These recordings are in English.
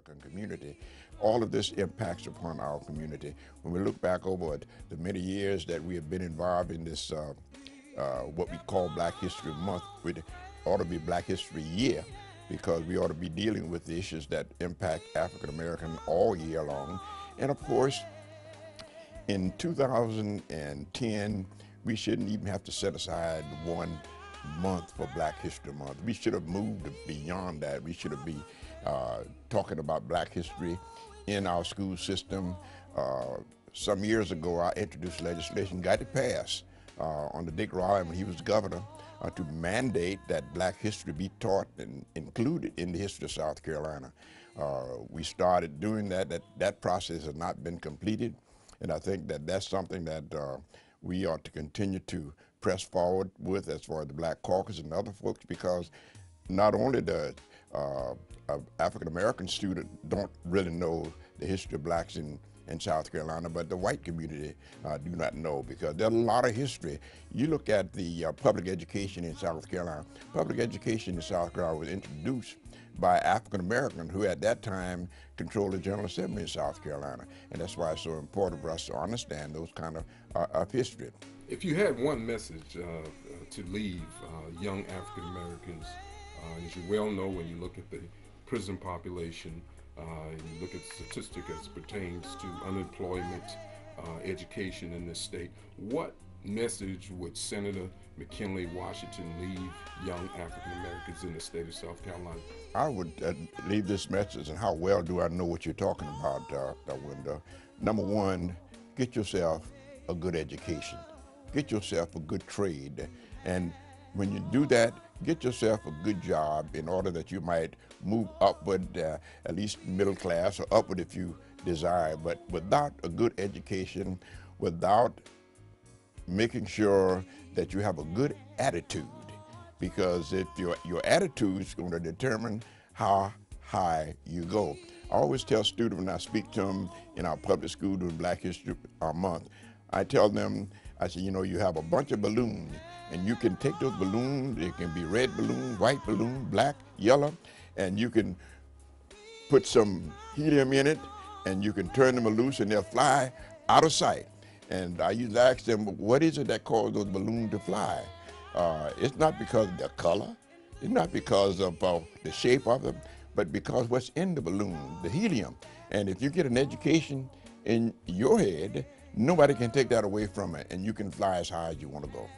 African-American community. All of this impacts upon our community. When we look back over the many years that we have been involved in this, what we call Black History Month, it ought to be Black History Year, because we ought to be dealing with the issues that impact African-American all year long. And of course, in 2010, we shouldn't even have to set aside 1 month for Black History Month. We should have moved beyond that. We should have been talking about Black history in our school system. Some years ago, I introduced legislation, got it passed under Dick Raleigh when he was governor, to mandate that Black history be taught and included in the history of South Carolina. We started doing that. That process has not been completed, and I think that that's something that we ought to continue to press forward with as far as the Black Caucus and other folks, because not only the African-American student don't really know the history of blacks in South Carolina, but the white community do not know, because there's a lot of history. You look at the public education in South Carolina. Public education in South Carolina was introduced by African Americans who at that time controlled the General Assembly in South Carolina. And that's why it's so important for us to understand those kind of history. If you had one message to leave young African Americans, as you well know, when you look at the prison population, and you look at the statistic as it pertains to unemployment, education in this state, what message would Senator McKinley Washington leave young African Americans in the state of South Carolina? I would leave this message, and how well do I know what you're talking about, Wendell? Number one, get yourself a good education. Get yourself a good trade. And when you do that, get yourself a good job in order that you might move upward, at least middle class, or upward if you desire. But without a good education, without making sure that you have a good attitude, because if your attitude is going to determine how high you go. I always tell students when I speak to them in our public school during Black History Month, I tell them, I say, you know, you have a bunch of balloons, and you can take those balloons, it can be red balloon, white balloon, black, yellow, and you can put some helium in it, and you can turn them loose, and they'll fly out of sight. And I used to ask them, what is it that causes those balloons to fly? It's not because of their color, it's not because of the shape of them, but because what's in the balloon, the helium. And if you get an education in your head, nobody can take that away from it, and you can fly as high as you want to go.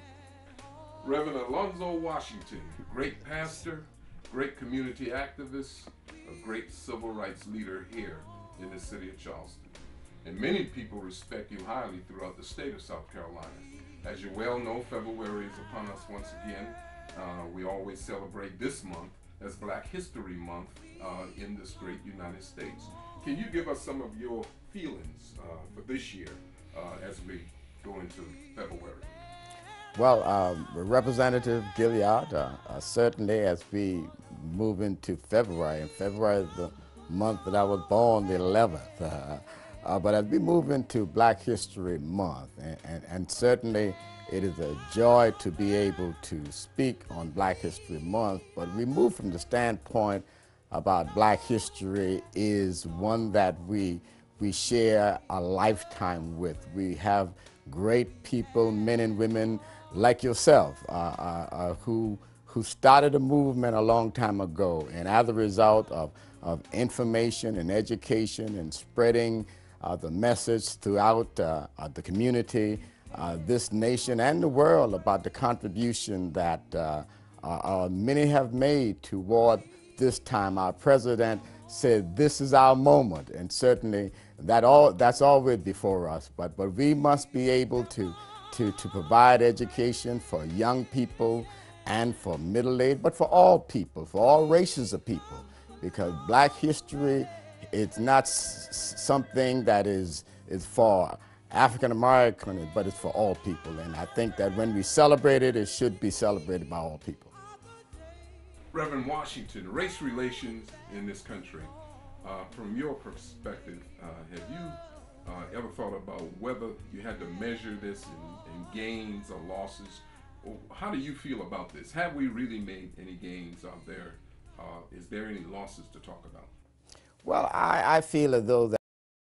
Reverend Alonzo Washington, great pastor, great community activist, a great civil rights leader here in the city of Charleston. And many people respect you highly throughout the state of South Carolina. As you well know, February is upon us once again. We always celebrate this month as Black History Month in this great United States. Can you give us some of your feelings for this year as we go into February? Well, Representative Gilliard, certainly as we move into February, and February is the month that I was born, the 11th, but as we move into Black History Month, and certainly it is a joy to be able to speak on Black History Month, but we move from the standpoint about Black history is one that we share a lifetime with. We have great people, men and women like yourself, who started a movement a long time ago, and as a result of information and education and spreading the message throughout the community, this nation and the world about the contribution that many have made toward this time. Our president said this is our moment, and certainly that's always before us, but we must be able to provide education for young people and for middle-aged, but for all people, for all races of people, because Black history, it's not something that is for African American, but it's for all people. And I think that when we celebrate it, it should be celebrated by all people. Reverend Washington, race relations in this country, from your perspective, have you ever thought about whether you had to measure this in gains or losses? Or how do you feel about this? Have we really made any gains out there? Is there any losses to talk about? Well, I feel as though that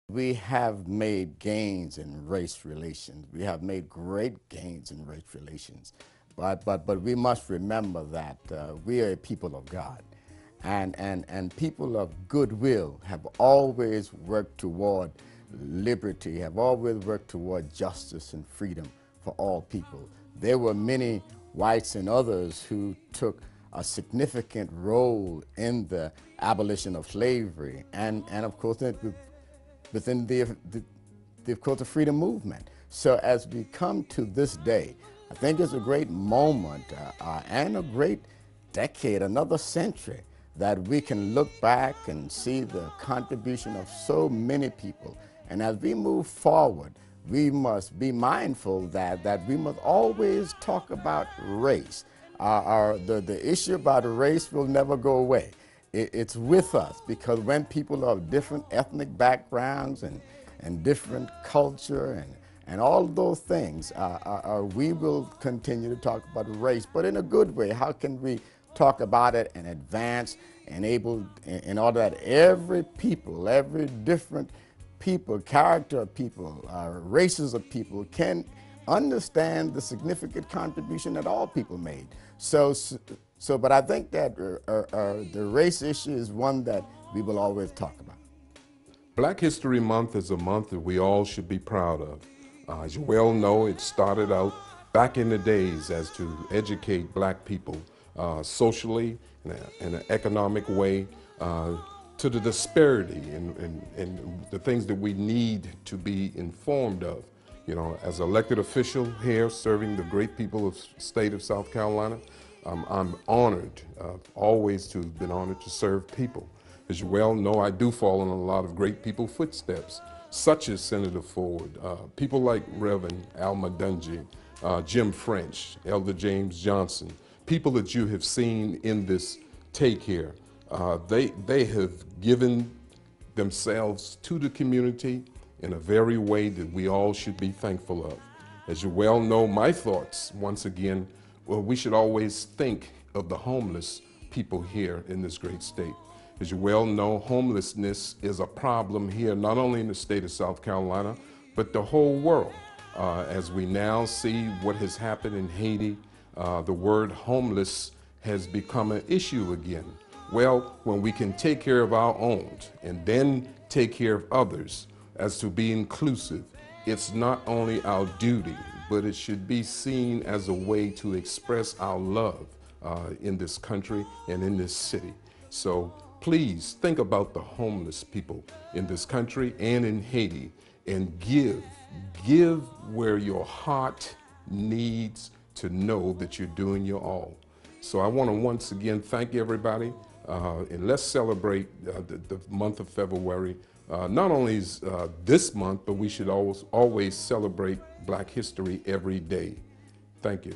we have made gains in race relations. We have made great gains in race relations. But we must remember that we are a people of God. And people of goodwill have always worked toward liberty, have always worked toward justice and freedom for all people. There were many whites and others who took a significant role in the abolition of slavery and of course, within of course, the freedom movement. So as we come to this day, I think it's a great moment and a great decade, another century, that we can look back and see the contribution of so many people. And as we move forward, we must be mindful that we must always talk about race. The issue about race will never go away. It's with us because when people of different ethnic backgrounds and different culture and all of those things, we will continue to talk about race, but in a good way. How can we talk about it and advance and in order that every people, every different people, character of people, races of people can understand the significant contribution that all people made. But I think that the race issue is one that we will always talk about. Black History Month is a month that we all should be proud of. As you well know, it started out back in the days as to educate black people socially in an economic way to the disparity and the things that we need to be informed of. You know, as elected official here serving the great people of the state of South Carolina, I'm honored, always to have been honored to serve people. As you well know, I do follow in a lot of great people's footsteps, such as Senator Ford, people like Rev.Alma Dungee, Jim French, Elder James Johnson, people that you have seen in this take here. They have given themselves to the community in a very way that we all should be thankful of. As you well know, my thoughts, once again, well, we should always think of the homeless people here in this great state. As you well know, homelessness is a problem here, not only in the state of South Carolina, but the whole world. As we now see what has happened in Haiti, the word homeless has become an issue again. Well, when we can take care of our own and then take care of others, as to be inclusive, it's not only our duty, but it should be seen as a way to express our love in this country and in this city. So please think about the homeless people in this country and in Haiti and give where your heart needs to know that you're doing your all. So I want to once again thank everybody and let's celebrate the month of February. Not only is this month, but we should always celebrate Black history every day. Thank you.